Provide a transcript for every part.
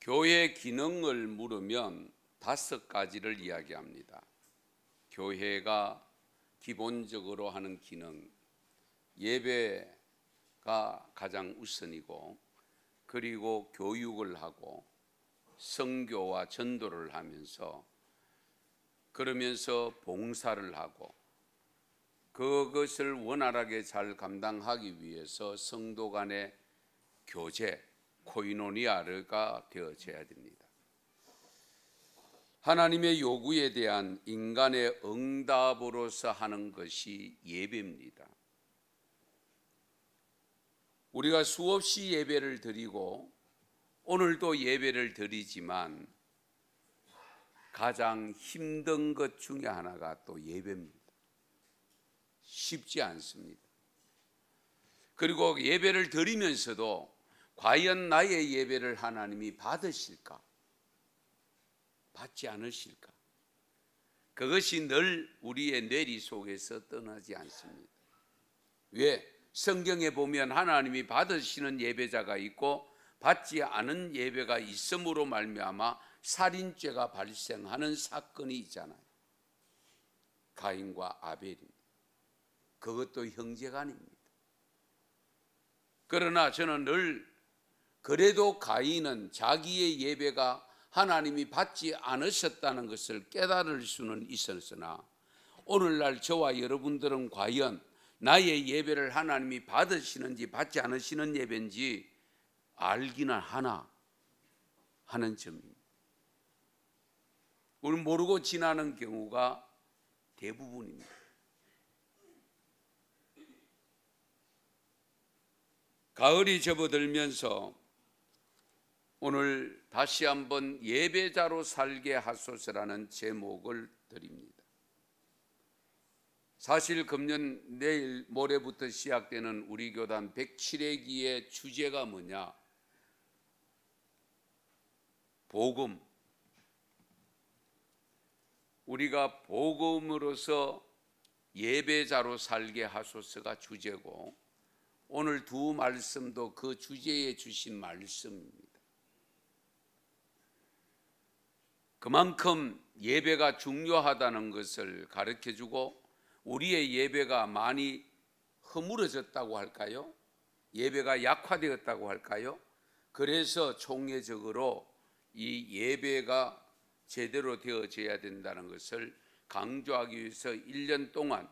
교회 기능을 물으면 5가지를 이야기합니다. 교회가 기본적으로 하는 기능, 예배가 가장 우선이고, 그리고 교육을 하고 선교와 전도를 하면서, 그러면서 봉사를 하고, 그것을 원활하게 잘 감당하기 위해서 성도 간의 교제, 코이노니아가 되어져야 됩니다. 하나님의 요구에 대한 인간의 응답으로서 하는 것이 예배입니다. 우리가 수없이 예배를 드리고 오늘도 예배를 드리지만 가장 힘든 것 중에 하나가 또 예배입니다. 쉽지 않습니다. 그리고 예배를 드리면서도 과연 나의 예배를 하나님이 받으실까? 받지 않으실까? 그것이 늘 우리의 뇌리 속에서 떠나지 않습니다. 왜? 성경에 보면 하나님이 받으시는 예배자가 있고 받지 않은 예배가 있음으로 말미암아 살인죄가 발생하는 사건이 있잖아요. 가인과 아벨입니다. 그것도 형제간입니다. 그러나 저는 늘 그래도 가인은 자기의 예배가 하나님이 받지 않으셨다는 것을 깨달을 수는 있었으나 오늘날 저와 여러분들은 과연 나의 예배를 하나님이 받으시는지 받지 않으시는 예배인지 알기는 하나 하는 점입니다. 우리는 모르고 지나는 경우가 대부분입니다. 가을이 접어들면서 오늘 다시 한번 예배자로 살게 하소서라는 제목을 드립니다. 사실 금년 내일 모레부터 시작되는 우리 교단 107회기의 주제가 뭐냐? 복음. 우리가 복음으로서 예배자로 살게 하소서가 주제고, 오늘 두 말씀도 그 주제에 주신 말씀입니다. 그만큼 예배가 중요하다는 것을 가르쳐주고 우리의 예배가 많이 허물어졌다고 할까요? 예배가 약화되었다고 할까요? 그래서 총회적으로 이 예배가 제대로 되어져야 된다는 것을 강조하기 위해서 1년 동안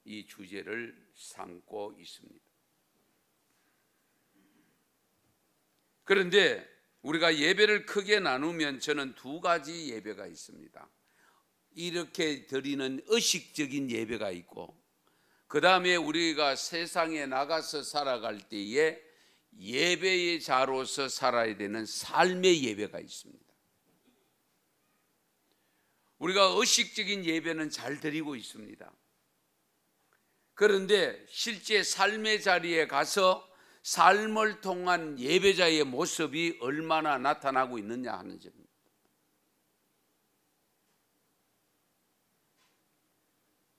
이 주제를 삼고 있습니다. 그런데 우리가 예배를 크게 나누면 저는 2가지 예배가 있습니다. 이렇게 드리는 의식적인 예배가 있고, 그 다음에 우리가 세상에 나가서 살아갈 때에 예배의 자로서 살아야 되는 삶의 예배가 있습니다. 우리가 의식적인 예배는 잘 드리고 있습니다. 그런데 실제 삶의 자리에 가서 삶을 통한 예배자의 모습이 얼마나 나타나고 있느냐 하는 점입니다.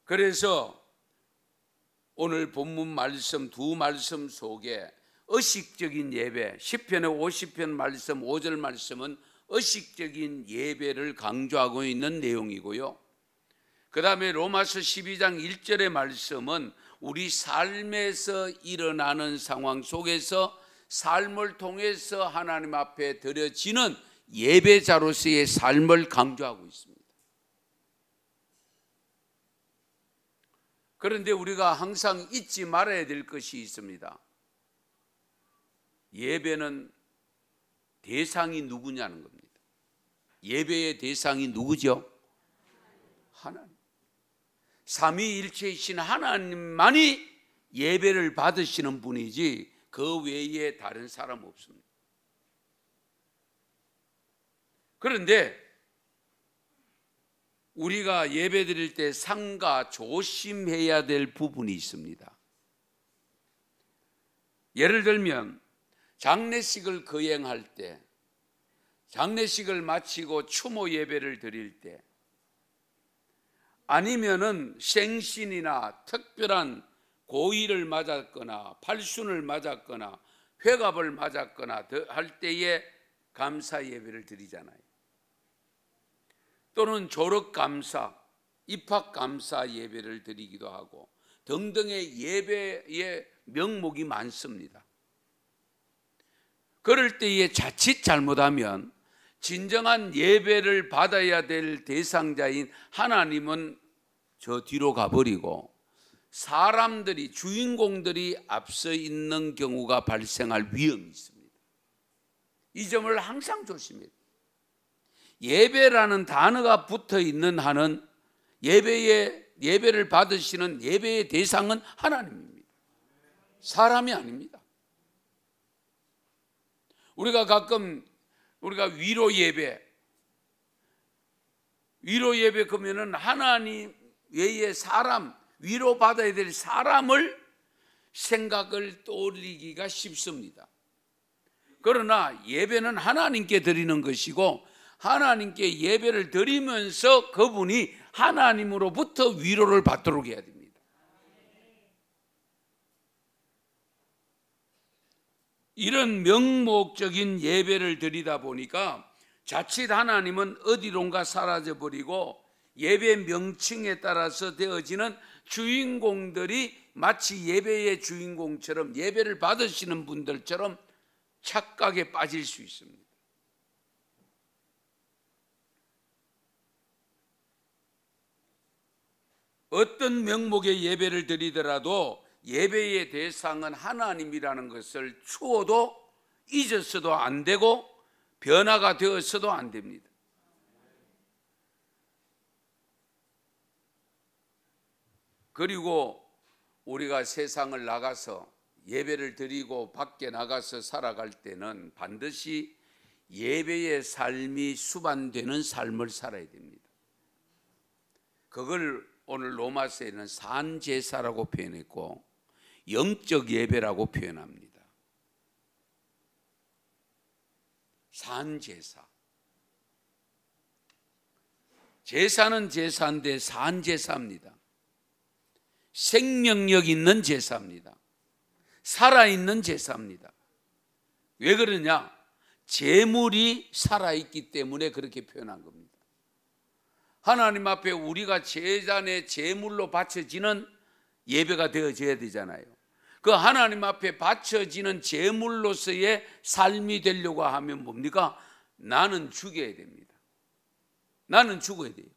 그래서 오늘 본문 말씀 두 말씀 속에 의식적인 예배, 시편의 50편 말씀 5절 말씀은 의식적인 예배를 강조하고 있는 내용이고요. 그 다음에 로마서 12장 1절의 말씀은 우리 삶에서 일어나는 상황 속에서 삶을 통해서 하나님 앞에 드려지는 예배자로서의 삶을 강조하고 있습니다. 그런데 우리가 항상 잊지 말아야 될 것이 있습니다. 예배는 대상이 누구냐는 겁니다. 예배의 대상이 누구죠? 하나님. 삼위일체이신 하나님만이 예배를 받으시는 분이지 그 외에 다른 사람 없습니다. 그런데 우리가 예배 드릴 때 삼가 조심해야 될 부분이 있습니다. 예를 들면 장례식을 거행할 때, 장례식을 마치고 추모 예배를 드릴 때, 아니면은 생신이나 특별한 고일을 맞았거나 팔순을 맞았거나 회갑을 맞았거나 할 때에 감사 예배를 드리잖아요. 또는 졸업 감사, 입학 감사 예배를 드리기도 하고 등등의 예배의 명목이 많습니다. 그럴 때에 자칫 잘못하면 진정한 예배를 받아야 될 대상자인 하나님은 저 뒤로 가버리고 사람들이, 주인공들이 앞서 있는 경우가 발생할 위험이 있습니다. 이 점을 항상 조심해야 돼요. 예배라는 단어가 붙어 있는 한은 예배를 받으시는 예배의 대상은 하나님입니다. 사람이 아닙니다. 우리가 가끔 위로 예배 그러면은 하나님 외에 사람, 위로 받아야 될 사람을 생각을 떠올리기가 쉽습니다. 그러나 예배는 하나님께 드리는 것이고 하나님께 예배를 드리면서 그분이 하나님으로부터 위로를 받도록 해야 됩니다. 이런 명목적인 예배를 드리다 보니까 자칫 하나님은 어디론가 사라져버리고 예배 명칭에 따라서 되어지는 주인공들이 마치 예배의 주인공처럼, 예배를 받으시는 분들처럼 착각에 빠질 수 있습니다. 어떤 명목의 예배를 드리더라도 예배의 대상은 하나님이라는 것을 추워도 잊어서도 안 되고 변화가 되어서도 안 됩니다. 그리고 우리가 세상을 나가서 예배를 드리고 밖에 나가서 살아갈 때는 반드시 예배의 삶이 수반되는 삶을 살아야 됩니다. 그걸 오늘 로마서에는 산제사라고 표현했고 영적 예배라고 표현합니다. 산제사. 제사는 제사인데 산제사입니다. 생명력 있는 제사입니다. 살아있는 제사입니다. 왜 그러냐? 제물이 살아있기 때문에 그렇게 표현한 겁니다. 하나님 앞에 우리가 제단의 제물로 바쳐지는 예배가 되어져야 되잖아요. 그 하나님 앞에 바쳐지는 제물로서의 삶이 되려고 하면 뭡니까? 나는 죽여야 됩니다. 나는 죽어야 돼요.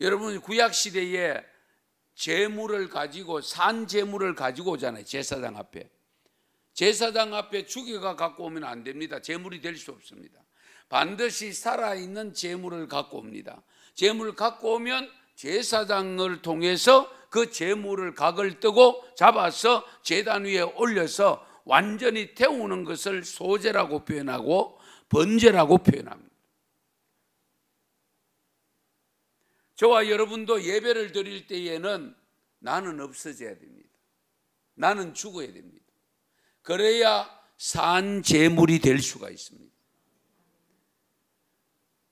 여러분 구약시대에 제물을 가지고 산 제물을 가지고 오잖아요. 제사장 앞에. 제사장 앞에 죽여가 갖고 오면 안 됩니다. 제물이 될 수 없습니다. 반드시 살아있는 제물을 갖고 옵니다. 제물을 갖고 오면 제사장을 통해서 그 제물을 각을 뜨고 잡아서 제단 위에 올려서 완전히 태우는 것을 소제라고 표현하고 번제라고 표현합니다. 저와 여러분도 예배를 드릴 때에는 나는 없어져야 됩니다. 나는 죽어야 됩니다. 그래야 산 제물이 될 수가 있습니다.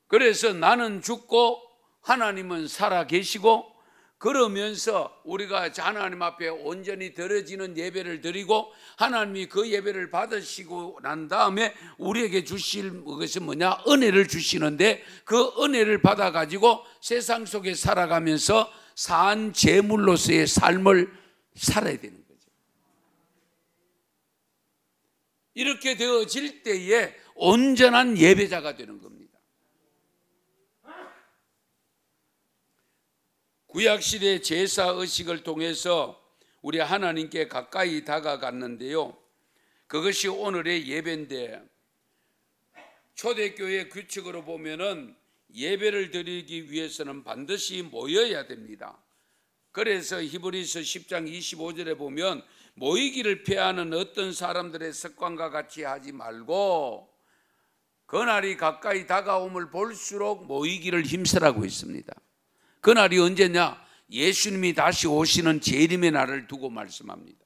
그래서 나는 죽고 하나님은 살아 계시고 그러면서 우리가 하나님 앞에 온전히 드려지는 예배를 드리고 하나님이 그 예배를 받으시고 난 다음에 우리에게 주실 것이 뭐냐? 은혜를 주시는데 그 은혜를 받아가지고 세상 속에 살아가면서 산 제물로서의 삶을 살아야 되는 거죠. 이렇게 되어질 때에 온전한 예배자가 되는 겁니다. 구약시대 제사의식을 통해서 우리 하나님께 가까이 다가갔는데요, 그것이 오늘의 예배인데 초대교회 규칙으로 보면은 예배를 드리기 위해서는 반드시 모여야 됩니다. 그래서 히브리서 10장 25절에 보면 모이기를 피하는 어떤 사람들의 습관과 같이 하지 말고 그날이 가까이 다가옴을 볼수록 모이기를 힘쓰라고 했습니다. 그날이 언제냐? 예수님이 다시 오시는 재림의 날을 두고 말씀합니다.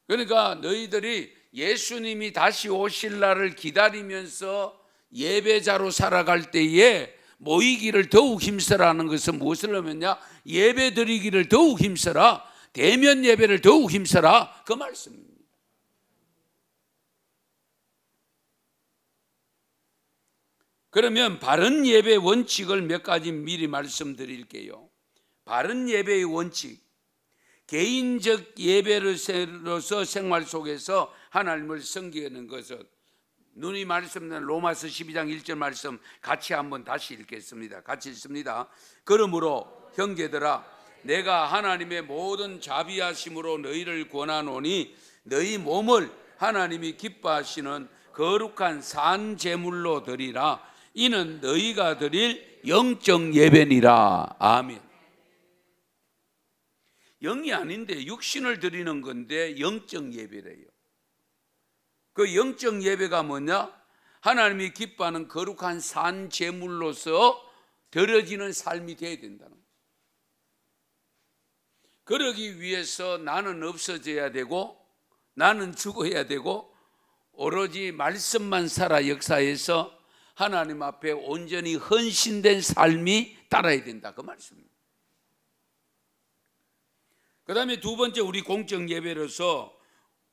그러니까 너희들이 예수님이 다시 오실 날을 기다리면서 예배자로 살아갈 때에 모이기를 더욱 힘쓰라는 것은 무엇을 하면냐? 예배 드리기를 더욱 힘쓰라, 대면 예배를 더욱 힘쓰라, 그 말씀입니다. 그러면 바른 예배 원칙을 몇 가지 미리 말씀드릴게요. 바른 예배의 원칙, 개인적 예배로서 생활 속에서 하나님을 섬기는 것은, 눈이 말씀드린 로마서 12장 1절 말씀 같이 한번 다시 읽겠습니다. 같이 읽습니다. 그러므로 형제들아, 내가 하나님의 모든 자비하심으로 너희를 권하노니 너희 몸을 하나님이 기뻐하시는 거룩한 산 제물로 드리라. 이는 너희가 드릴 영적 예배니라. 아멘. 영이 아닌데 육신을 드리는 건데 영적 예배래요. 그 영적 예배가 뭐냐? 하나님이 기뻐하는 거룩한 산 제물로서 드려지는 삶이 되어야 된다는 거예요. 그러기 위해서 나는 없어져야 되고 나는 죽어야 되고 오로지 말씀만 살아 역사에서 하나님 앞에 온전히 헌신된 삶이 따라야 된다, 그 말씀입니다. 그 다음에 두 번째, 우리 공적 예배로서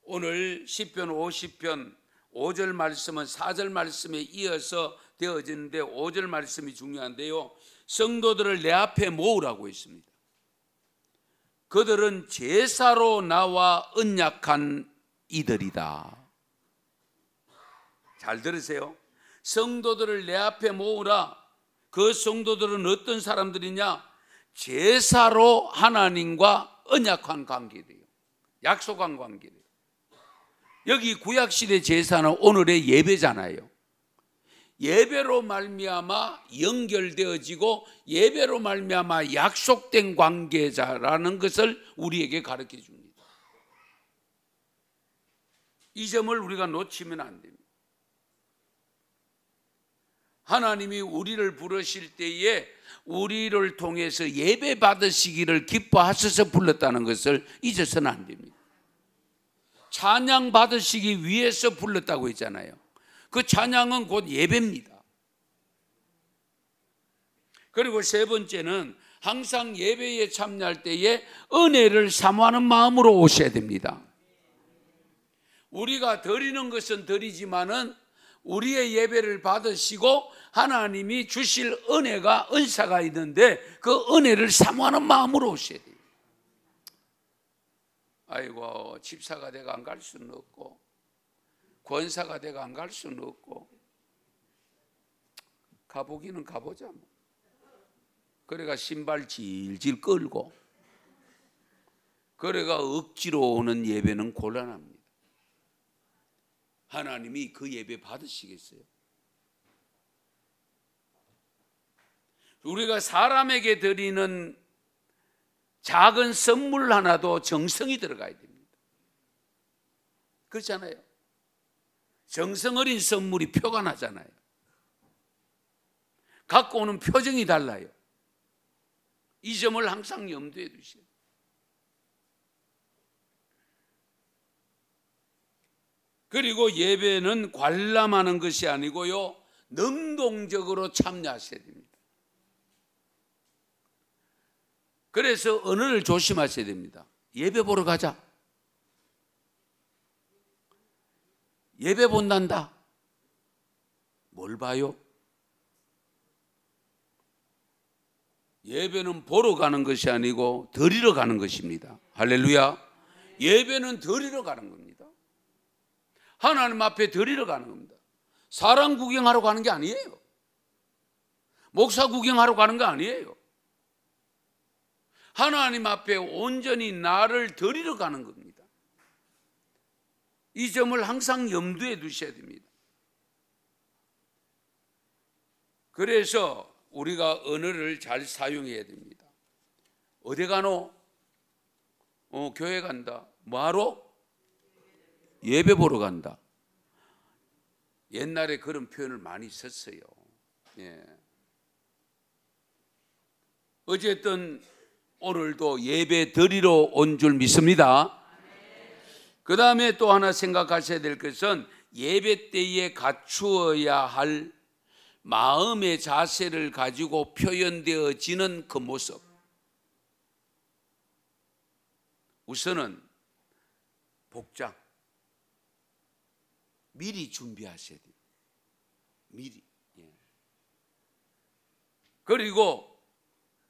오늘 시편 50편 5절 말씀은 4절 말씀에 이어서 되어지는데 5절 말씀이 중요한데요, 성도들을 내 앞에 모으라고 했습니다. 그들은 제사로 나와 언약한 이들이다. 잘 들으세요. 성도들을 내 앞에 모으라. 그 성도들은 어떤 사람들이냐? 제사로 하나님과 언약한 관계래요. 약속한 관계래요. 여기 구약시대 제사는 오늘의 예배잖아요. 예배로 말미암아 연결되어지고 예배로 말미암아 약속된 관계자라는 것을 우리에게 가르쳐 줍니다. 이 점을 우리가 놓치면 안 됩니다. 하나님이 우리를 부르실 때에 우리를 통해서 예배 받으시기를 기뻐하셔서 불렀다는 것을 잊어서는 안 됩니다. 찬양 받으시기 위해서 불렀다고 했잖아요. 그 찬양은 곧 예배입니다. 그리고 세 번째는 항상 예배에 참여할 때에 은혜를 사모하는 마음으로 오셔야 됩니다. 우리가 드리는 것은 드리지만은 우리의 예배를 받으시고 하나님이 주실 은혜가, 은사가 있는데 그 은혜를 사모하는 마음으로 오셔야 돼요. 아이고, 집사가 내가 안 갈 수는 없고 권사가 내가 안 갈 수는 없고 가보기는 가보자 뭐. 그래가 신발 질질 끌고 그래가 억지로 오는 예배는 곤란합니다. 하나님이 그 예배 받으시겠어요? 우리가 사람에게 드리는 작은 선물 하나도 정성이 들어가야 됩니다. 그렇잖아요. 정성 어린 선물이 표가 나잖아요. 갖고 오는 표정이 달라요. 이 점을 항상 염두에 두세요. 그리고 예배는 관람하는 것이 아니고요, 능동적으로 참여하셔야 됩니다. 그래서 언어를 조심하셔야 됩니다. 예배 보러 가자. 예배 본단다. 뭘 봐요? 예배는 보러 가는 것이 아니고 드리러 가는 것입니다. 할렐루야. 예배는 드리러 가는 겁니다. 하나님 앞에 드리러 가는 겁니다. 사람 구경하러 가는 게 아니에요. 목사 구경하러 가는 거 아니에요. 하나님 앞에 온전히 나를 드리러 가는 겁니다. 이 점을 항상 염두에 두셔야 됩니다. 그래서 우리가 언어를 잘 사용해야 됩니다. 어디 가노? 교회 간다. 뭐하러? 예배 보러 간다. 옛날에 그런 표현을 많이 썼어요. 예. 어쨌든 오늘도 예배 드리러 온 줄 믿습니다. 그 다음에 또 하나 생각하셔야 될 것은 예배 때에 갖추어야 할 마음의 자세를 가지고 표현되어지는 그 모습. 우선은 복장 미리 준비하셔야 돼요. 미리. 예. 그리고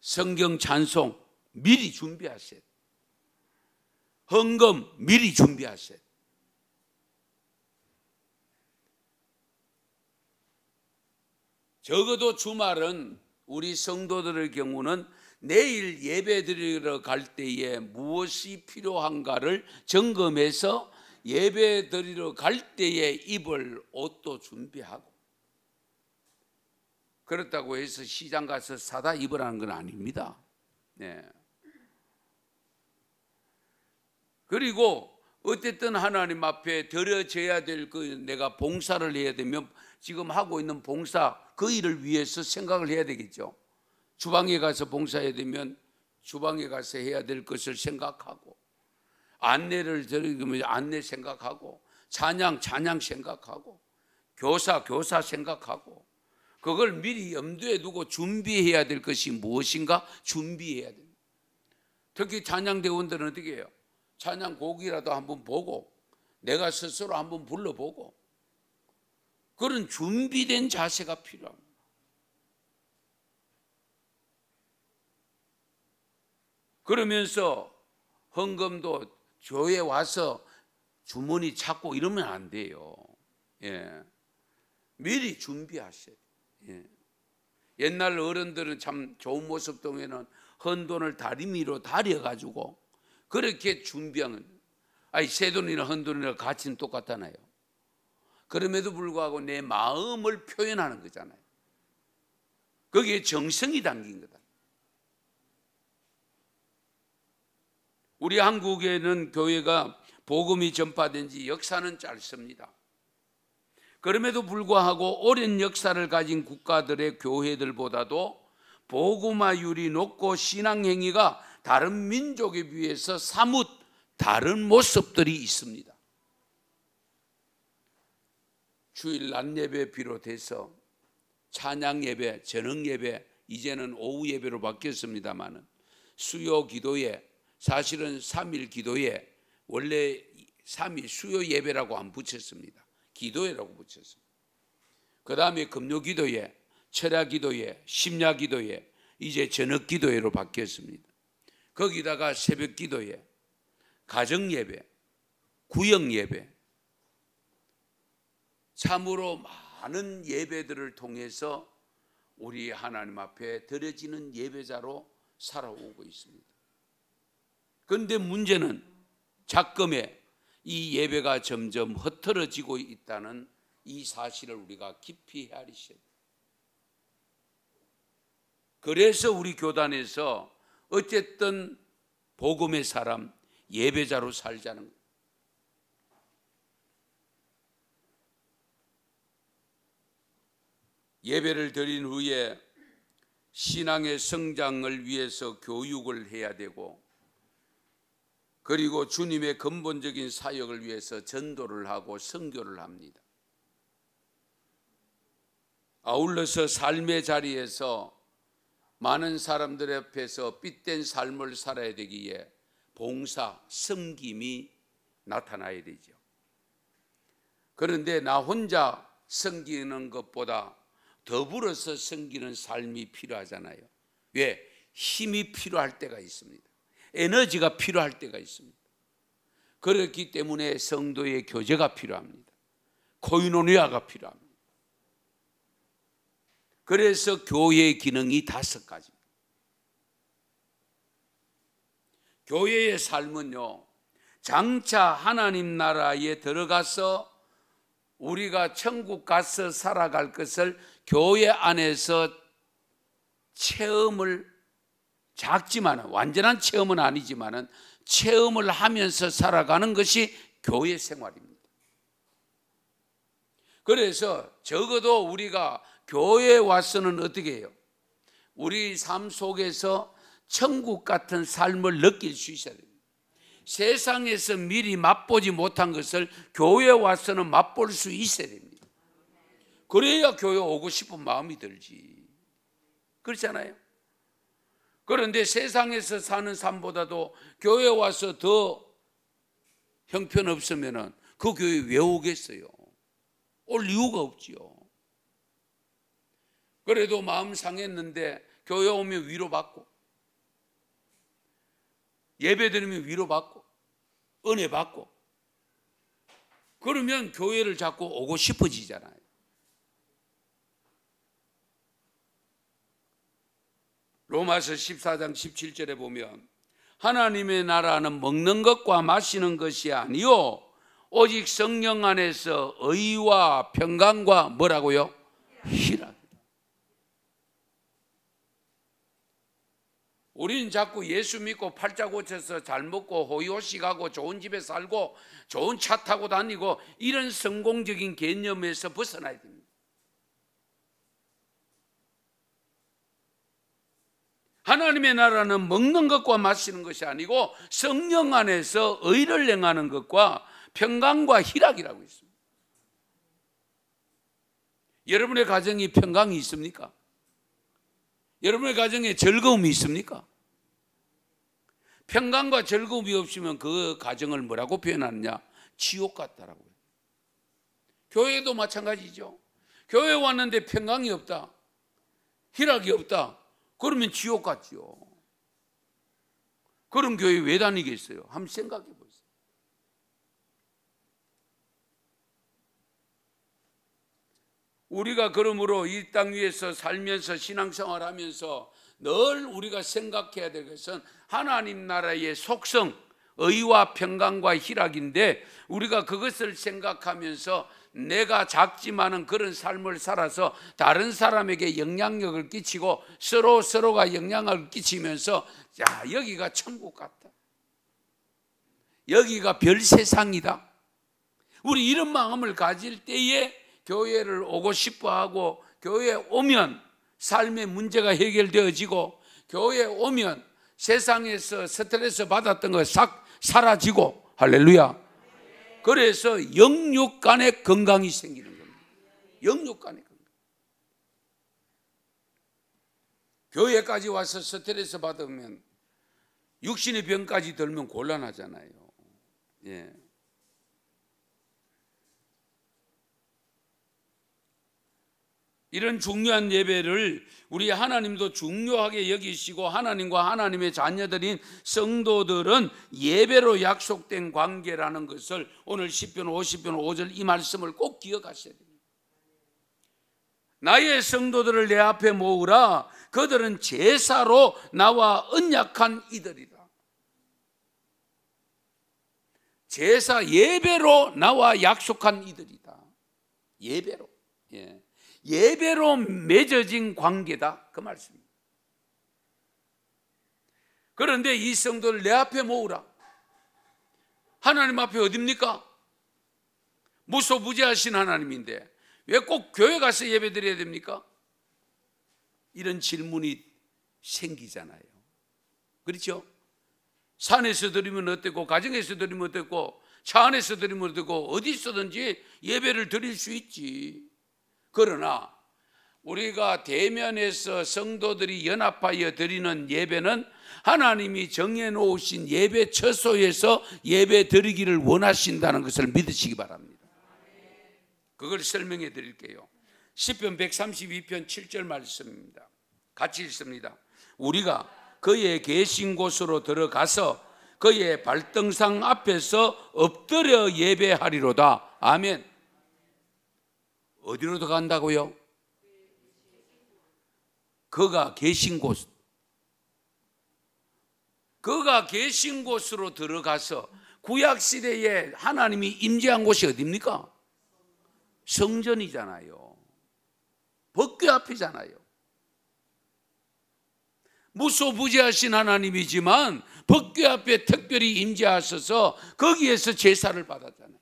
성경 찬송 미리 준비하세요. 헌금 미리 준비하세요. 적어도 주말은 우리 성도들의 경우는 내일 예배 드리러 갈 때에 무엇이 필요한가를 점검해서 예배 드리러 갈 때에 입을 옷도 준비하고, 그렇다고 해서 시장 가서 사다 입으라는 건 아닙니다. 네. 그리고 어쨌든 하나님 앞에 드려져야 될 내가 봉사를 해야 되면 지금 하고 있는 봉사 그 일을 위해서 생각을 해야 되겠죠. 주방에 가서 봉사해야 되면 주방에 가서 해야 될 것을 생각하고, 안내를 드리면 안내 생각하고, 찬양 생각하고, 교사 생각하고, 그걸 미리 염두에 두고 준비해야 될 것이 무엇인가 준비해야 됩니다. 특히 찬양대원들은 어떻게 해요? 찬양곡이라도 한번 보고 내가 스스로 한번 불러보고, 그런 준비된 자세가 필요합니다. 그러면서 헌금도 교회에 와서 주머니 찾고 이러면 안 돼요. 예. 미리 준비하셔야 돼요. 예. 옛날 어른들은 참 좋은 모습 동에는 헌돈을 다리미로 다려가지고 그렇게 준비하는, 새돈이나 헌돈이나 가치는 똑같잖아요. 그럼에도 불구하고 내 마음을 표현하는 거잖아요. 거기에 정성이 담긴 거다. 우리 한국에는 교회가 복음이 전파된 지 역사는 짧습니다. 그럼에도 불구하고 오랜 역사를 가진 국가들의 교회들보다도 복음화율이 높고 신앙 행위가 다른 민족에 비해서 사뭇 다른 모습들이 있습니다. 주일 낮 예배 비롯해서 찬양 예배, 저녁 예배, 이제는 오후 예배로 바뀌었습니다만 수요 기도에, 사실은 3일 기도에 원래 3일 수요 예배라고 안 붙였습니다. 기도회라고 붙였습니다. 그 다음에 금요 기도회, 철야 기도회, 심야 기도회, 이제 저녁 기도회로 바뀌었습니다. 거기다가 새벽 기도회, 가정 예배, 구역 예배, 참으로 많은 예배들을 통해서 우리 하나님 앞에 드려지는 예배자로 살아오고 있습니다. 그런데 문제는 작금에 이 예배가 점점 흐트러지고 있다는 이 사실을 우리가 깊이 헤아리셔야 돼요. 그래서 우리 교단에서 어쨌든 복음의 사람, 예배자로 살자는 거예요. 예배를 드린 후에 신앙의 성장을 위해서 교육을 해야 되고, 그리고 주님의 근본적인 사역을 위해서 전도를 하고 선교를 합니다. 아울러서 삶의 자리에서 많은 사람들 앞에서 삔댄 삶을 살아야 되기에 봉사, 섬김이 나타나야 되죠. 그런데 나 혼자 섬기는 것보다 더불어서 섬기는 삶이 필요하잖아요. 왜? 힘이 필요할 때가 있습니다. 에너지가 필요할 때가 있습니다. 그렇기 때문에 성도의 교제가 필요합니다. 코이노니아가 필요합니다. 그래서 교회의 기능이 5가지입니다. 교회의 삶은요, 장차 하나님 나라에 들어가서 우리가 천국 가서 살아갈 것을 교회 안에서 체험을, 작지만 완전한 체험은 아니지만 체험을 하면서 살아가는 것이 교회 생활입니다. 그래서 적어도 우리가 교회에 와서는 어떻게 해요? 우리 삶 속에서 천국 같은 삶을 느낄 수 있어야 됩니다. 세상에서 미리 맛보지 못한 것을 교회에 와서는 맛볼 수 있어야 됩니다. 그래야 교회 오고 싶은 마음이 들지. 그렇잖아요. 그런데 세상에서 사는 삶보다도 교회에 와서 더 형편없으면 그 교회 왜 오겠어요? 올 이유가 없지요. 그래도 마음 상했는데 교회 오면 위로받고, 예배 드리면 위로받고, 은혜 받고, 그러면 교회를 자꾸 오고 싶어지잖아요. 로마서 14장 17절에 보면 하나님의 나라는 먹는 것과 마시는 것이 아니요 오직 성령 안에서 의와 평강과 뭐라고요? 희락. 우리는 자꾸 예수 믿고 팔자 고쳐서 잘 먹고 호의호식하고 좋은 집에 살고 좋은 차 타고 다니고 이런 성공적인 개념에서 벗어나야 됩니다. 하나님의 나라는 먹는 것과 마시는 것이 아니고 성령 안에서 의를 행하는 것과 평강과 희락이라고 있습니다. 여러분의 가정에 평강이 있습니까? 여러분의 가정에 즐거움이 있습니까? 평강과 즐거움이 없으면 그 가정을 뭐라고 표현하느냐? 지옥 같다라고 해요. 교회도 마찬가지죠. 교회 왔는데 평강이 없다, 희락이 없다, 그러면 지옥 같지요. 그런 교회 왜 다니겠어요? 한번 생각해 보세요. 우리가 그러므로 이 땅 위에서 살면서 신앙생활하면서 늘 우리가 생각해야 될 것은 하나님 나라의 속성, 의와 평강과 희락인데 우리가 그것을 생각하면서 내가 작지만은 그런 삶을 살아서 다른 사람에게 영향력을 끼치고 서로가 영향을 끼치면서 야, 여기가 천국 같다, 여기가 별 세상이다, 우리 이런 마음을 가질 때에 교회를 오고 싶어하고 교회에 오면 삶의 문제가 해결되어지고 교회에 오면 세상에서 스트레스 받았던 거 싹 사라지고, 할렐루야. 그래서 영육 간의 건강이 생기는 겁니다. 영육 간의 건강. 교회까지 와서 스트레스 받으면 육신의 병까지 들면 곤란하잖아요. 예. 이런 중요한 예배를 우리 하나님도 중요하게 여기시고 하나님과 하나님의 자녀들인 성도들은 예배로 약속된 관계라는 것을 오늘 시편 50편 5절 이 말씀을 꼭 기억하셔야 됩니다. 나의 성도들을 내 앞에 모으라, 그들은 제사로 나와 언약한 이들이다. 제사, 예배로 나와 약속한 이들이다. 예배로, 예. 예배로 맺어진 관계다, 그 말씀입니다. 그런데 이 성도를 내 앞에 모으라. 하나님 앞에 어딥니까? 무소부재하신 하나님인데 왜 꼭 교회 가서 예배 드려야 됩니까? 이런 질문이 생기잖아요. 그렇죠? 산에서 드리면 어떻고, 가정에서 드리면 어떻고, 차 안에서 드리면 어떻고, 어디 있어든지 예배를 드릴 수 있지. 그러나 우리가 대면에서 성도들이 연합하여 드리는 예배는 하나님이 정해놓으신 예배 처소에서 예배 드리기를 원하신다는 것을 믿으시기 바랍니다. 그걸 설명해 드릴게요. 시편 132편 7절 말씀입니다. 같이 읽습니다. 우리가 그의 계신 곳으로 들어가서 그의 발등상 앞에서 엎드려 예배하리로다. 아멘. 어디로 들어간다고요? 그가 계신 곳, 그가 계신 곳으로 들어가서, 구약시대에 하나님이 임재한 곳이 어디입니까? 성전이잖아요. 법궤 앞이잖아요. 무소부재하신 하나님이지만 법궤 앞에 특별히 임재하셔서 거기에서 제사를 받았잖아요.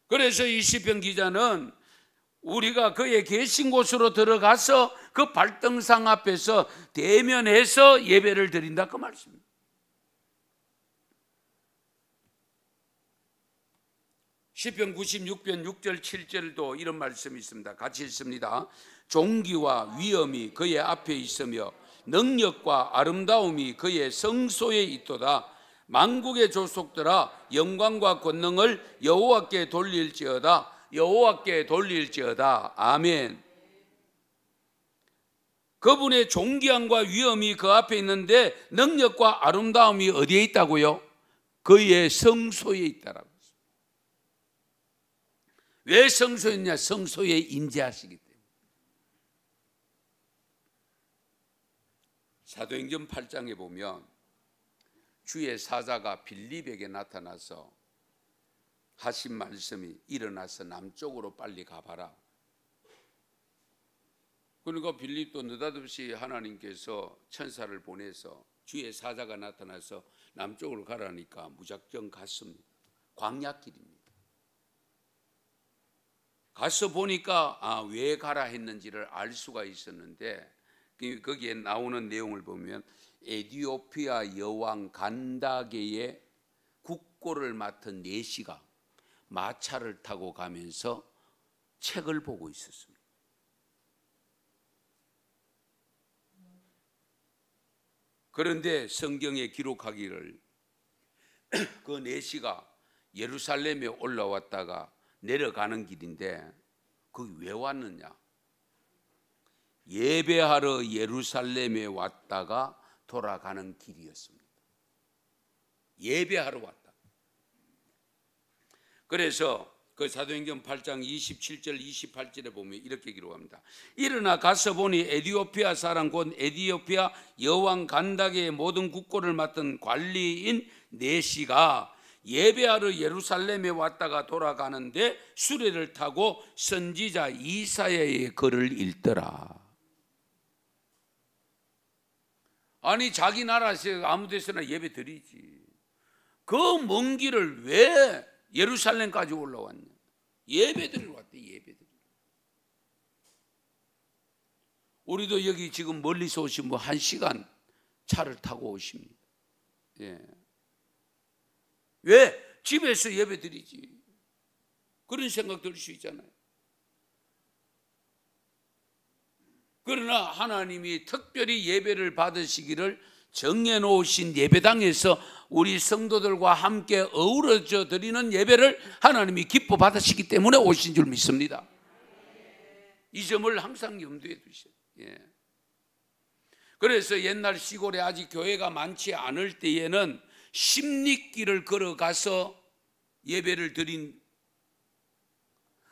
그래서 이 시편 기자는 우리가 그의 계신 곳으로 들어가서 그 발등상 앞에서 대면해서 예배를 드린다, 그 말씀입니다. 시편 96편 6절 7절도 이런 말씀이 있습니다. 같이 읽습니다. 존귀와 위엄이 그의 앞에 있으며 능력과 아름다움이 그의 성소에 있도다. 만국의 조속들아 영광과 권능을 여호와께 돌릴지어다. 여호와께 돌릴지어다. 아멘. 그분의 존귀함과 위엄이 그 앞에 있는데 능력과 아름다움이 어디에 있다고요? 그의 성소에 있다라고 했습니다. 왜 성소에 있냐? 성소에 임재하시기 때문에. 사도행전 8장에 보면 주의 사자가 빌립에게 나타나서 하신 말씀이 일어나서 남쪽으로 빨리 가봐라. 그러니까 빌립도 느닷없이 하나님께서 천사를 보내서 주의 사자가 나타나서 남쪽으로 가라니까 무작정 갔습니다. 광야길입니다. 가서 보니까 왜 가라 했는지를 알 수가 있었는데 거기에 나오는 내용을 보면 에티오피아 여왕 간다게의 국고를 맡은 내시가 마차를 타고 가면서 책을 보고 있었습니다. 그런데 성경에 기록하기를 그 내시가 예루살렘에 올라왔다가 내려가는 길인데 거기 왜 왔느냐? 예배하러 예루살렘에 왔다가 돌아가는 길이었습니다. 예배하러 왔다. 그래서 그 사도행전 8장 27절 28절에 보면 이렇게 기록합니다. 일어나 가서 보니 에티오피아 사람 곧 에티오피아 여왕 간다게의 모든 국고를 맡은 관리인 내시가 예배하러 예루살렘에 왔다가 돌아가는데 수레를 타고 선지자 이사야의 글을 읽더라. 아니 자기 나라에서 아무 데서나 예배 드리지. 그 먼 길을 왜 예루살렘까지 올라왔냐? 예배 드리러 왔대. 예배 드리러. 우리도 여기 지금 멀리서 오신 분 1시간 차를 타고 오십니다. 예. 왜? 집에서 예배 드리지. 그런 생각 들 수 있잖아요. 그러나 하나님이 특별히 예배를 받으시기를 정해놓으신 예배당에서 우리 성도들과 함께 어우러져 드리는 예배를 하나님이 기뻐 받으시기 때문에 오신 줄 믿습니다. 이 점을 항상 염두에 두셔요. 예. 그래서 옛날 시골에 아직 교회가 많지 않을 때에는 십리길을 걸어가서 예배를 드린,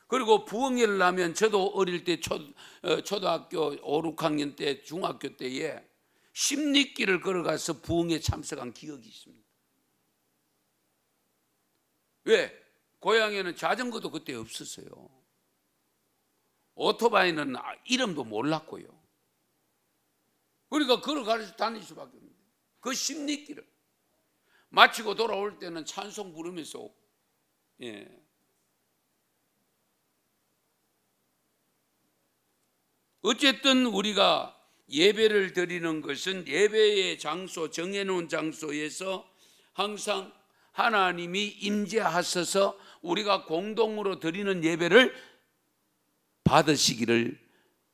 그리고 부흥회를 하면 저도 어릴 때 초등학교 5, 6학년 때 중학교 때에 십리길을 걸어가서 부흥회 참석한 기억이 있습니다. 왜? 고향에는 자전거도 그때 없었어요. 오토바이는 이름도 몰랐고요. 그러니까 걸어가서 다닐 수밖에 없는데 그 십리길을 마치고 돌아올 때는 찬송 부르면서 예. 어쨌든 우리가 예배를 드리는 것은 예배의 장소, 정해놓은 장소에서 항상 하나님이 임재하셔서 우리가 공동으로 드리는 예배를 받으시기를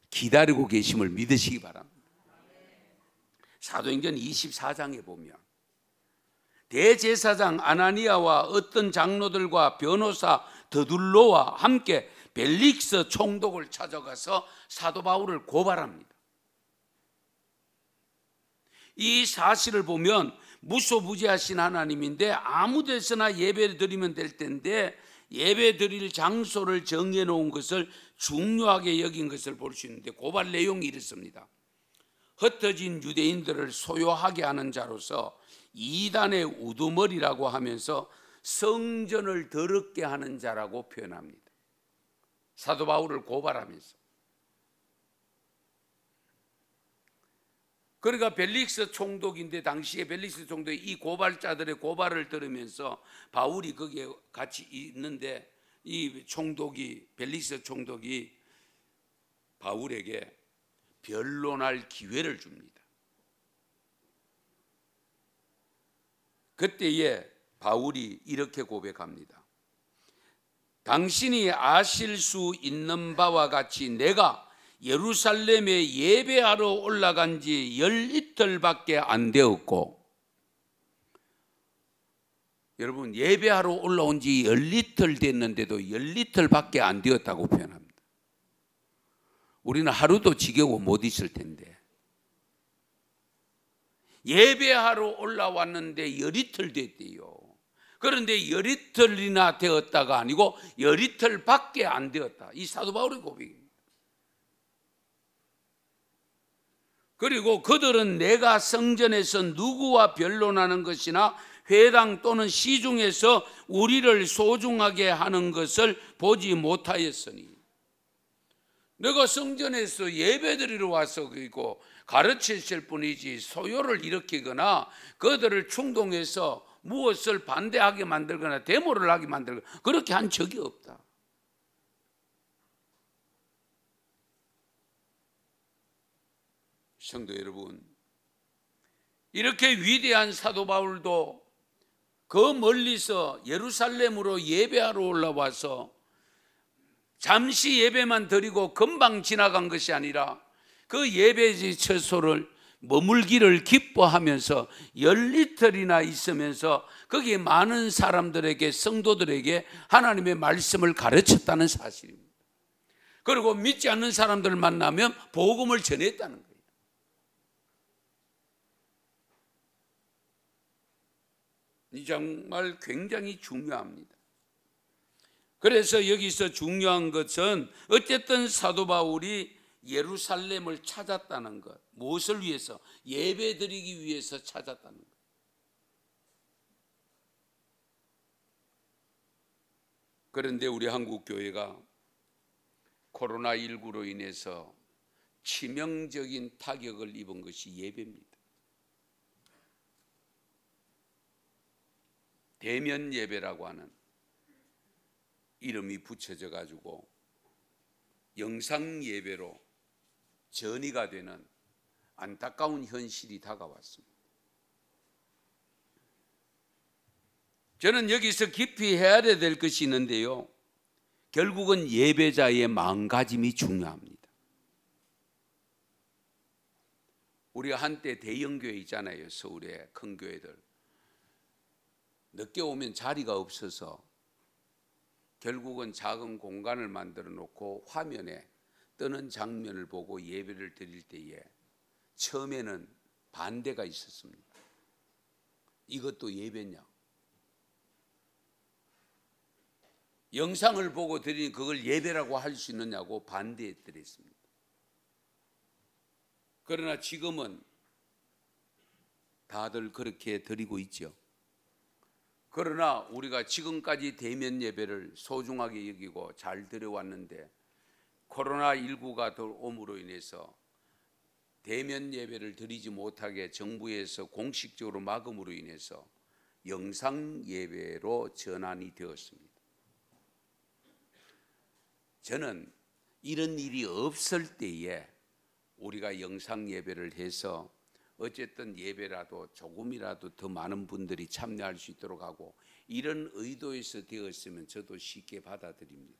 기다리고 계심을 믿으시기 바랍니다. 사도행전 24장에 보면 대제사장 아나니아와 어떤 장로들과 변호사 더둘로와 함께 벨릭스 총독을 찾아가서 사도 바울을 고발합니다. 이 사실을 보면 무소부지하신 하나님인데 아무 데서나 예배를 드리면 될 텐데 예배 드릴 장소를 정해놓은 것을 중요하게 여긴 것을 볼 수 있는데 고발 내용이 이렇습니다. 흩어진 유대인들을 소요하게 하는 자로서 이단의 우두머리라고 하면서 성전을 더럽게 하는 자라고 표현합니다. 사도 바울을 고발하면서. 그러니까 벨릭스 총독인데 당시에 벨릭스 총독이 이 고발자들의 고발을 들으면서 바울이 거기에 같이 있는데 이 총독이 벨릭스 총독이 바울에게 변론할 기회를 줍니다. 그때에 바울이 이렇게 고백합니다. 당신이 아실 수 있는 바와 같이 내가 예루살렘에 예배하러 올라간 지 10이틀밖에 안 되었고, 여러분 예배하러 올라온 지 10이틀 됐는데도 10이틀밖에 안 되었다고 표현합니다. 우리는 하루도 지겨워 못 있을 텐데 예배하러 올라왔는데 열이틀 됐대요. 그런데 열이틀이나 되었다가 아니고 열이틀밖에 안 되었다. 이 사도 바울의 고백입니다. 그리고 그들은 내가 성전에서 누구와 변론하는 것이나 회당 또는 시중에서 우리를 소중하게 하는 것을 보지 못하였으니, 내가 성전에서 예배드리러 와서 그리고 가르치실 뿐이지 소요를 일으키거나 그들을 충동해서 무엇을 반대하게 만들거나 데모를 하게 만들거나 그렇게 한 적이 없다. 성도 여러분, 이렇게 위대한 사도 바울도 그 멀리서 예루살렘으로 예배하러 올라와서 잠시 예배만 드리고 금방 지나간 것이 아니라 그 예배지 처소를 머물기를 기뻐하면서 열리틀이나 있으면서 거기에 많은 사람들에게, 성도들에게 하나님의 말씀을 가르쳤다는 사실입니다. 그리고 믿지 않는 사람들을 만나면 복음을 전했다는 거예요. 이 정말 굉장히 중요합니다. 그래서 여기서 중요한 것은 어쨌든 사도 바울이 예루살렘을 찾았다는 것, 무엇을 위해서? 예배드리기 위해서 찾았다는 것. 그런데 우리 한국 교회가 코로나19로 인해서 치명적인 타격을 입은 것이 예배입니다. 대면 예배라고 하는 이름이 붙여져 가지고 영상 예배로 전이가 되는 안타까운 현실이 다가왔습니다. 저는 여기서 깊이 헤아려야 될 것이 있는데요, 결국은 예배자의 마음가짐이 중요합니다. 우리가 한때 대형교회 있잖아요. 서울의 큰 교회들. 늦게 오면 자리가 없어서 결국은 작은 공간을 만들어 놓고 화면에 뜨는 장면을 보고 예배를 드릴 때에 처음에는 반대가 있었습니다. 이것도 예배냐? 영상을 보고 드리니 그걸 예배라고 할 수 있느냐고 반대했더랬습니다. 그러나 지금은 다들 그렇게 드리고 있죠. 그러나 우리가 지금까지 대면 예배를 소중하게 여기고 잘 드려왔는데 코로나19가 들어옴으로 인해서 대면 예배를 드리지 못하게 정부에서 공식적으로 막음으로 인해서 영상 예배로 전환이 되었습니다. 저는 이런 일이 없을 때에 우리가 영상 예배를 해서 어쨌든 예배라도 조금이라도 더 많은 분들이 참여할 수 있도록 하고 이런 의도에서 되었으면 저도 쉽게 받아들입니다.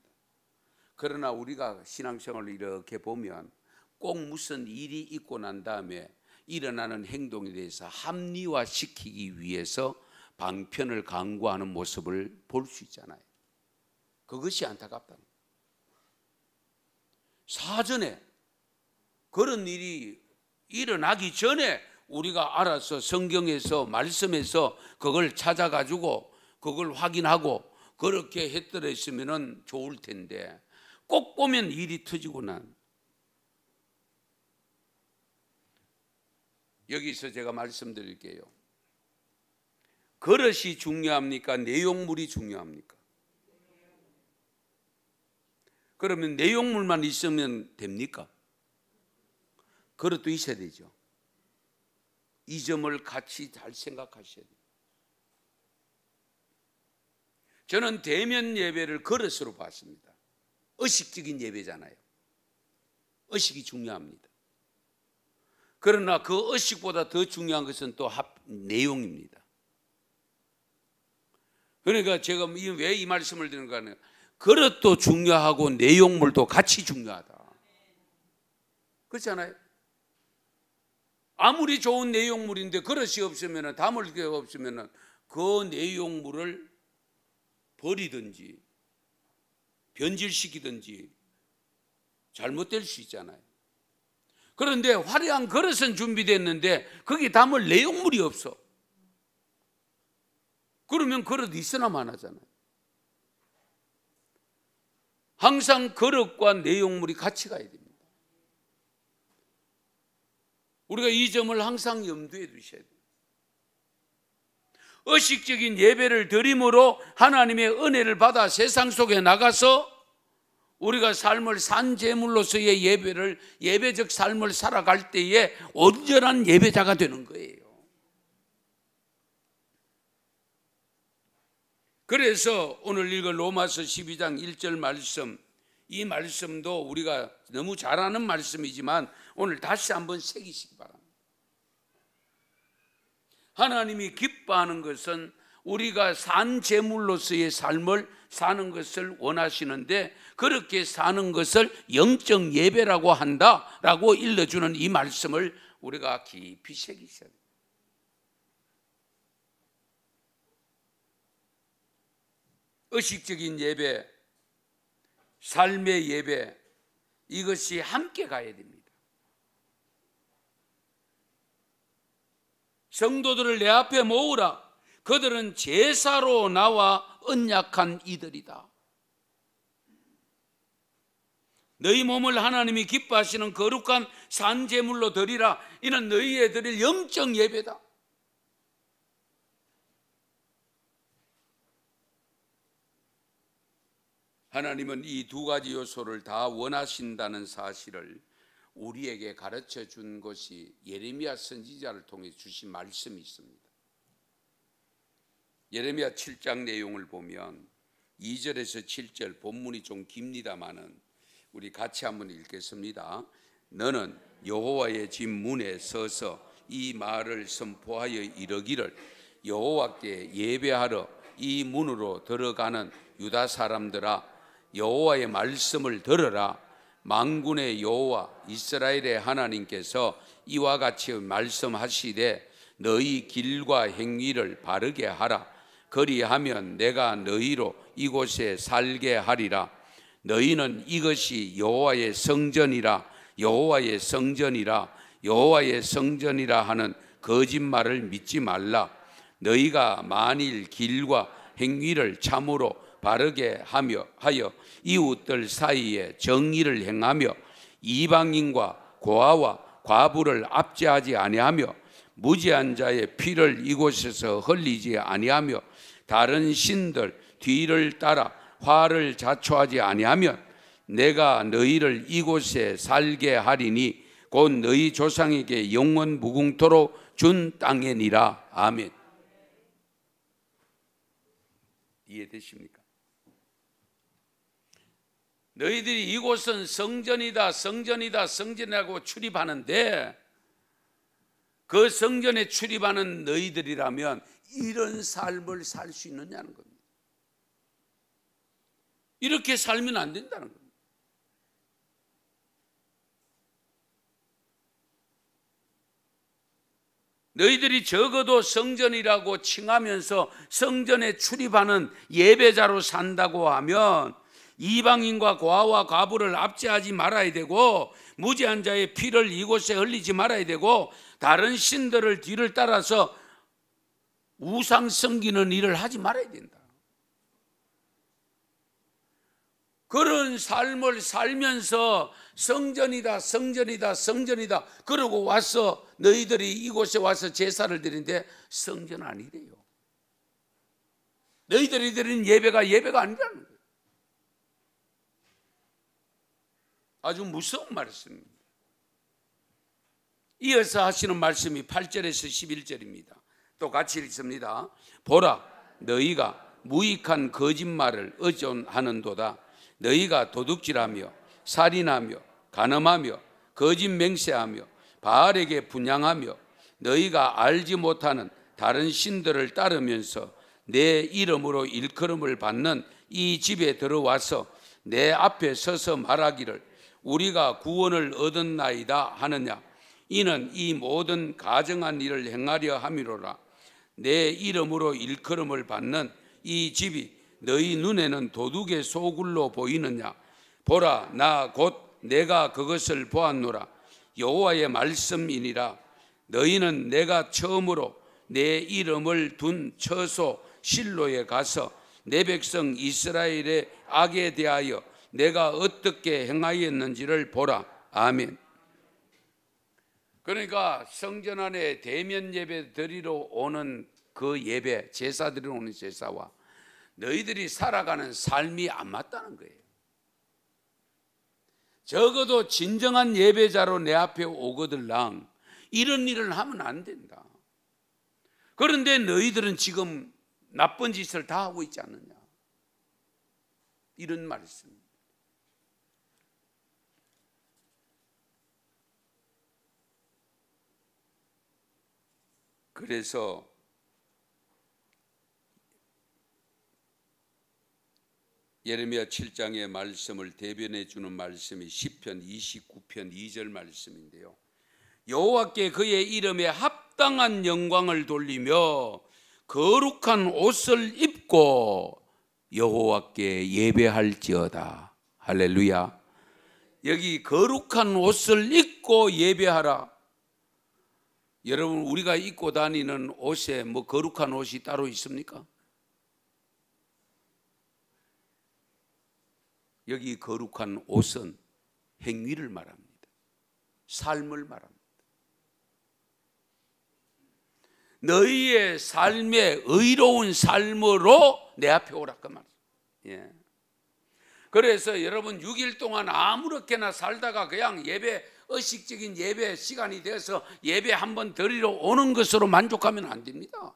그러나 우리가 신앙생활을 이렇게 보면 꼭 무슨 일이 있고 난 다음에 일어나는 행동에 대해서 합리화시키기 위해서 방편을 강구하는 모습을 볼 수 있잖아요. 그것이 안타깝다는 거예요. 사전에 그런 일이 일어나기 전에 우리가 알아서 성경에서 말씀에서 그걸 찾아가지고 그걸 확인하고 그렇게 했더랬으면 좋을 텐데 꼭 보면 일이 터지고 난 여기서 제가 말씀드릴게요. 그릇이 중요합니까? 내용물이 중요합니까? 그러면 내용물만 있으면 됩니까? 그릇도 있어야 되죠. 이 점을 같이 잘 생각하셔야 돼요. 저는 대면 예배를 그릇으로 봤습니다. 의식적인 예배잖아요. 의식이 중요합니다. 그러나 그 의식보다 더 중요한 것은 또 내용입니다. 그러니까 제가 왜 이 말씀을 드리는가 하면 그릇도 중요하고 내용물도 같이 중요하다. 그렇잖아요. 아무리 좋은 내용물인데 그릇이 없으면, 담을 게 없으면 그 내용물을 버리든지 변질시키든지 잘못될 수 있잖아요. 그런데 화려한 그릇은 준비됐는데 거기 담을 내용물이 없어. 그러면 그릇 있으나 마나잖아요. 항상 그릇과 내용물이 같이 가야 됩니다. 우리가 이 점을 항상 염두에 두셔야 돼요. 의식적인 예배를 드림으로 하나님의 은혜를 받아 세상 속에 나가서 우리가 삶을 산 제물로서의 예배적 삶을 살아갈 때에 온전한 예배자가 되는 거예요. 그래서 오늘 읽은 로마서 12장 1절 말씀, 이 말씀도 우리가 너무 잘 아는 말씀이지만 오늘 다시 한번 새기시기 바랍니다. 하나님이 기뻐하는 것은 우리가 산 제물로서의 삶을 사는 것을 원하시는데, 그렇게 사는 것을 영적 예배라고 한다라고 일러주는 이 말씀을 우리가 깊이 새기셔야 돼요. 의식적인 예배, 삶의 예배, 이것이 함께 가야 됩니다. 성도들을 내 앞에 모으라. 그들은 제사로 나와 언약한 이들이다. 너희 몸을 하나님이 기뻐하시는 거룩한 산제물로 드리라. 이는 너희에 드릴 영적 예배다. 하나님은 이 두 가지 요소를 다 원하신다는 사실을 우리에게 가르쳐 준 것이 예레미야 선지자를 통해 주신 말씀이 있습니다. 예레미야 7장 내용을 보면 2절에서 7절, 본문이 좀 깁니다마는 우리 같이 한번 읽겠습니다. 너는 여호와의 집 문에 서서 이 말을 선포하여 이르기를, 여호와께 예배하러 이 문으로 들어가는 유다 사람들아, 여호와의 말씀을 들으라. 만군의 여호와 이스라엘의 하나님께서 이와 같이 말씀하시되, 너희 길과 행위를 바르게 하라. 그리하면 내가 너희로 이곳에 살게 하리라. 너희는 이것이 여호와의 성전이라, 여호와의 성전이라, 여호와의 성전이라 하는 거짓말을 믿지 말라. 너희가 만일 길과 행위를 참으로 바르게 하여 이웃들 사이에 정의를 행하며 이방인과 고아와 과부를 압제하지 아니하며 무지한 자의 피를 이곳에서 흘리지 아니하며 다른 신들 뒤를 따라 화를 자초하지 아니하면 내가 너희를 이곳에 살게 하리니 곧 너희 조상에게 영원 무궁토록 준 땅이니라. 아멘. 이해되십니까? 너희들이 이곳은 성전이다, 성전이다, 성전이라고 출입하는데, 그 성전에 출입하는 너희들이라면 이런 삶을 살 수 있느냐는 겁니다. 이렇게 살면 안 된다는 겁니다. 너희들이 적어도 성전이라고 칭하면서 성전에 출입하는 예배자로 산다고 하면 이방인과 고아와 과부를 압제하지 말아야 되고, 무지한 자의 피를 이곳에 흘리지 말아야 되고, 다른 신들을 뒤를 따라서 우상 섬기는 일을 하지 말아야 된다. 그런 삶을 살면서 성전이다, 성전이다, 성전이다 그러고 와서 너희들이 이곳에 와서 제사를 드리는데 성전 아니래요. 너희들이 드리는 예배가 아니라는 거예요. 아주 무서운 말씀입니다. 이어서 하시는 말씀이 8절에서 11절입니다. 또 같이 읽습니다. 보라, 너희가 무익한 거짓말을 의존하는도다. 너희가 도둑질하며 살인하며 간음하며 거짓 맹세하며 바알에게 분향하며 너희가 알지 못하는 다른 신들을 따르면서 내 이름으로 일컬음을 받는 이 집에 들어와서 내 앞에 서서 말하기를 우리가 구원을 얻었나이다 하느냐. 이는 이 모든 가증한 일을 행하려 함이로라. 내 이름으로 일컬음을 받는 이 집이 너희 눈에는 도둑의 소굴로 보이느냐. 보라, 나 곧 내가 그것을 보았노라. 여호와의 말씀이니라. 너희는 내가 처음으로 내 이름을 둔 처소 실로에 가서 내 백성 이스라엘의 악에 대하여 내가 어떻게 행하였는지를 보라. 아멘. 그러니까 성전 안에 대면 예배 드리러 오는 그 예배, 제사 드리러 오는 제사와 너희들이 살아가는 삶이 안 맞다는 거예요. 적어도 진정한 예배자로 내 앞에 오거들랑 이런 일을 하면 안 된다. 그런데 너희들은 지금 나쁜 짓을 다 하고 있지 않느냐, 이런 말씀. 그래서 예레미야 7장의 말씀을 대변해 주는 말씀이 시편 29편 2절 말씀인데요. 여호와께 그의 이름에 합당한 영광을 돌리며 거룩한 옷을 입고 여호와께 예배할지어다. 할렐루야. 여기 거룩한 옷을 입고 예배하라. 여러분, 우리가 입고 다니는 옷에 뭐 거룩한 옷이 따로 있습니까? 여기 거룩한 옷은 행위를 말합니다. 삶을 말합니다. 너희의 삶에 의로운 삶으로 내 앞에 오라 그 말이에요. 예. 그래서 여러분 6일 동안 아무렇게나 살다가 그냥 예배, 의식적인 예배 시간이 되어서 예배 한번 드리러 오는 것으로 만족하면 안 됩니다.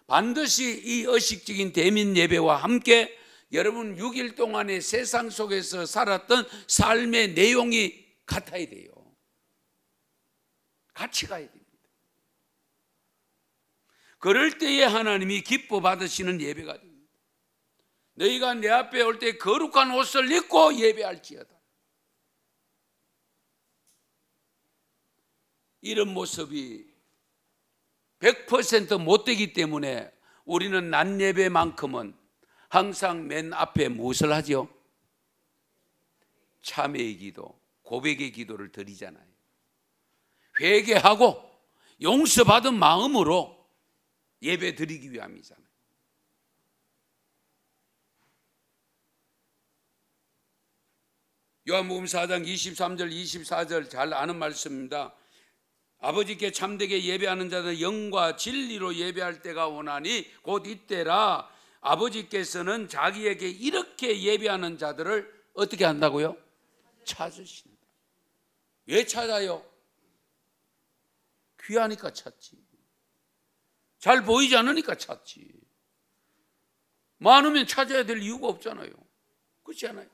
반드시 이 의식적인 대면 예배와 함께 여러분 6일 동안의 세상 속에서 살았던 삶의 내용이 같아야 돼요. 같이 가야 됩니다. 그럴 때에 하나님이 기뻐 받으시는 예배가 됩니다. 너희가 내 앞에 올 때 거룩한 옷을 입고 예배할지어다. 이런 모습이 100% 못 되기 때문에 우리는 낮 예배만큼은 항상 맨 앞에 무엇을 하죠? 참회의 기도, 고백의 기도를 드리잖아요. 회개하고 용서받은 마음으로 예배 드리기 위함이잖아요. 요한복음 4장 23절 24절 잘 아는 말씀입니다. 아버지께 참되게 예배하는 자들 영과 진리로 예배할 때가 오나니 곧 이때라. 아버지께서는 자기에게 이렇게 예배하는 자들을 어떻게 한다고요? 찾으신다. 왜 찾아요? 귀하니까 찾지. 잘 보이지 않으니까 찾지. 많으면 찾아야 될 이유가 없잖아요. 그렇지 않아요?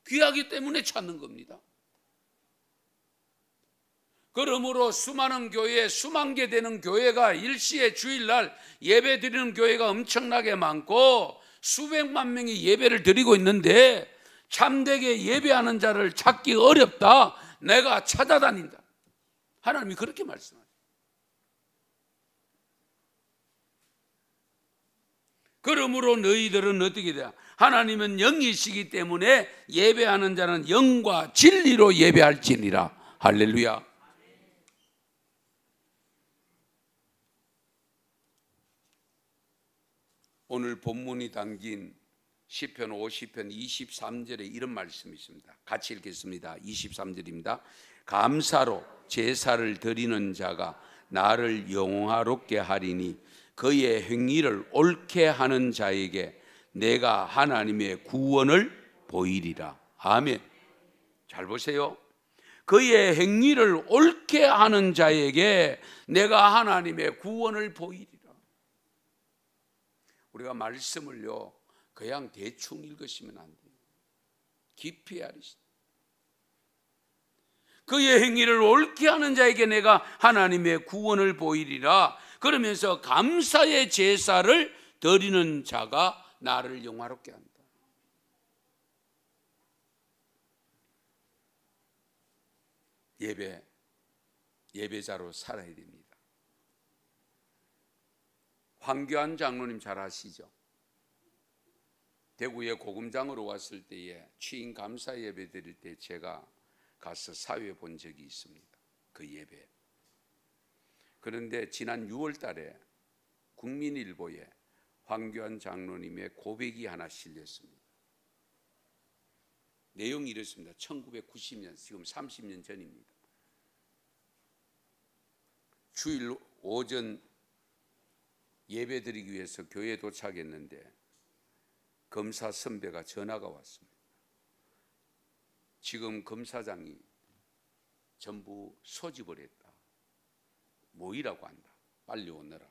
귀하기 때문에 찾는 겁니다. 그러므로 수많은 교회, 수만 개 되는 교회가 일시에 주일날 예배 드리는 교회가 엄청나게 많고 수백만 명이 예배를 드리고 있는데 참되게 예배하는 자를 찾기 어렵다. 내가 찾아다닌다. 하나님이 그렇게 말씀하세요. 그러므로 너희들은 어떻게 돼요? 하나님은 영이시기 때문에 예배하는 자는 영과 진리로 예배할지니라. 할렐루야. 오늘 본문이 담긴 시편 50편 23절에 이런 말씀이 있습니다. 같이 읽겠습니다. 23절입니다. 감사로 제사를 드리는 자가 나를 영화롭게 하리니 그의 행위를 옳게 하는 자에게 내가 하나님의 구원을 보이리라. 아멘. 잘 보세요. 그의 행위를 옳게 하는 자에게 내가 하나님의 구원을 보이리라. 우리가 말씀을요 그냥 대충 읽으시면 안 돼요. 깊이 알으시다. 그의 행위를 옳게 하는 자에게 내가 하나님의 구원을 보이리라. 그러면서 감사의 제사를 드리는 자가 나를 영화롭게 한다. 예배자로 살아야 됩니다. 황교안 장로님 잘 아시죠? 대구에 고금장으로 왔을 때에 취임 감사 예배 드릴 때 제가 가서 사회 본 적이 있습니다. 그 예배. 그런데 지난 6월 달에 국민일보에 황교안 장로님의 고백이 하나 실렸습니다. 내용이 이렇습니다. 1990년, 지금 30년 전입니다. 주일 오전 예배 드리기 위해서 교회에 도착했는데 검사 선배가 전화가 왔습니다. 지금 검사장이 전부 소집을 했다. 모이라고 한다. 빨리 오너라.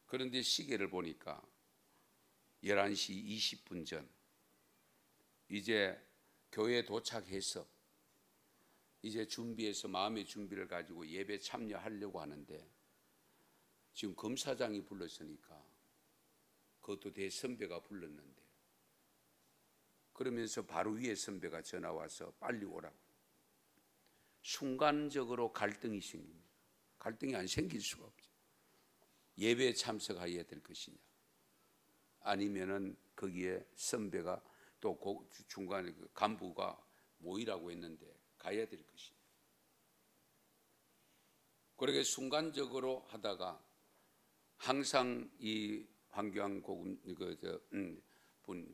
그런데 시계를 보니까 11시 20분 전, 이제 교회에 도착해서 이제 준비해서 마음의 준비를 가지고 예배 참여하려고 하는데 지금 검사장이 불렀으니까 그것도 대선배가 불렀는데 그러면서 바로 위에 선배가 전화 와서 빨리 오라고. 순간적으로 갈등이 생깁니다. 갈등이 안 생길 수가 없죠. 예배에 참석해야 될 것이냐, 아니면은 거기에 선배가 또 중간에 그 간부가 모이라고 했는데 가야 될 것이냐. 그렇게 순간적으로 하다가 항상 이 황교안 분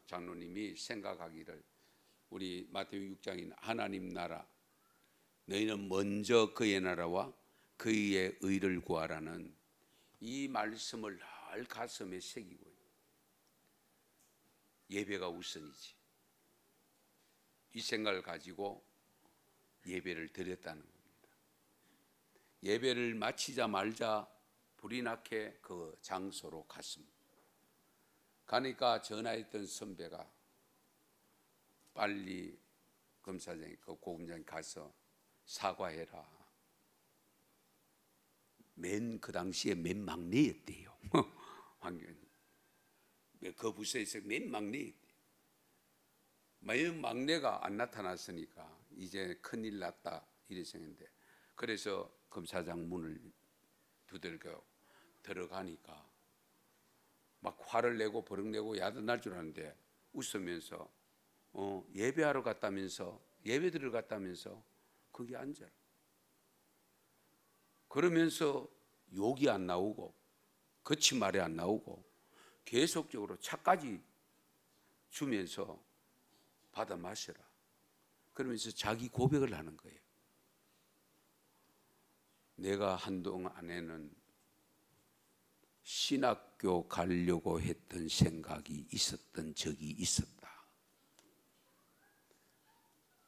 장로님이 생각하기를, 우리 마태복음 6장인 하나님 나라, 너희는 먼저 그의 나라와 그의 의를 구하라는 이 말씀을 늘 가슴에 새기고, 예배가 우선이지, 이 생각을 가지고 예배를 드렸다는 겁니다. 예배를 마치자마자 불이 나게 그 장소로 갔습니다. 가니까 전화했던 선배가 빨리 검사장이 그 고검장이 가서 사과해라. 그 당시에 맨 막내였대요. 황교안이 그 부서에서 맨 막내였대요. 맨 막내가 안 나타났으니까 이제 큰일 났다 이래 생각했는데, 그래서 검사장 문을 두들겨 들어가니까 막 화를 내고 버럭내고 야단날 줄 알았는데 웃으면서 예배하러 갔다면서, 예배 드리러 갔다면서 거기 앉아라. 그러면서 욕이 안 나오고 거친 말이 안 나오고 계속적으로 차까지 주면서 받아 마셔라. 그러면서 자기 고백을 하는 거예요. 내가 한동안에는 신학교 가려고 했던 생각이 있었던 적이 있었다.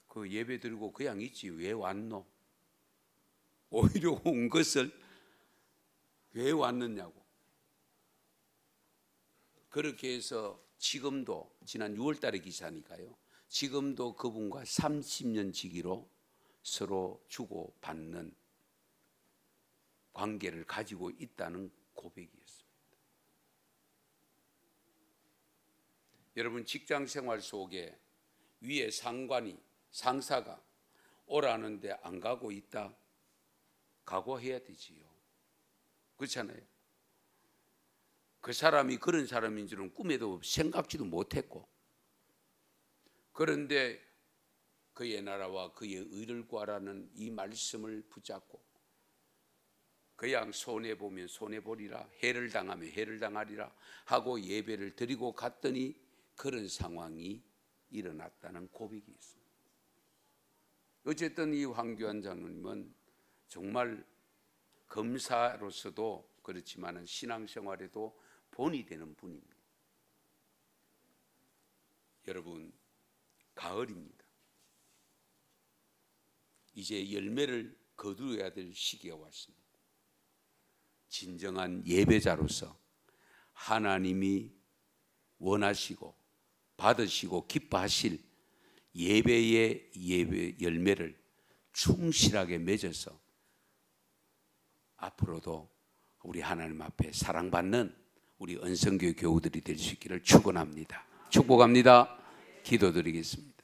그 예배 드리고 그냥 있지 왜 왔노? 오히려 온 것을 왜 왔느냐고. 그렇게 해서 지금도, 지난 6월 달의 기사니까요, 지금도 그분과 30년 지기로 서로 주고받는 관계를 가지고 있다는 고백이었습니다. 여러분, 직장 생활 속에 위에 상사가 오라는데 안 가고 있다? 각오해야 되지요. 그렇잖아요. 그 사람이 그런 사람인 줄은 꿈에도 생각지도 못했고, 그런데 그의 나라와 그의 의를 구하라는 이 말씀을 붙잡고 그냥 손해보면 손해보리라, 해를 당하면 해를 당하리라 하고 예배를 드리고 갔더니 그런 상황이 일어났다는 고백이 있습니다. 어쨌든 이 황교안 장로님은 정말 검사로서도 그렇지만 신앙생활에도 본이 되는 분입니다. 여러분, 가을입니다. 이제 열매를 거두어야 될 시기가 왔습니다. 진정한 예배자로서 하나님이 원하시고 받으시고 기뻐하실 예배의 열매를 충실하게 맺어서 앞으로도 우리 하나님 앞에 사랑받는 우리 은성교회 교우들이 될 수 있기를 축원합니다. 축복합니다. 기도드리겠습니다.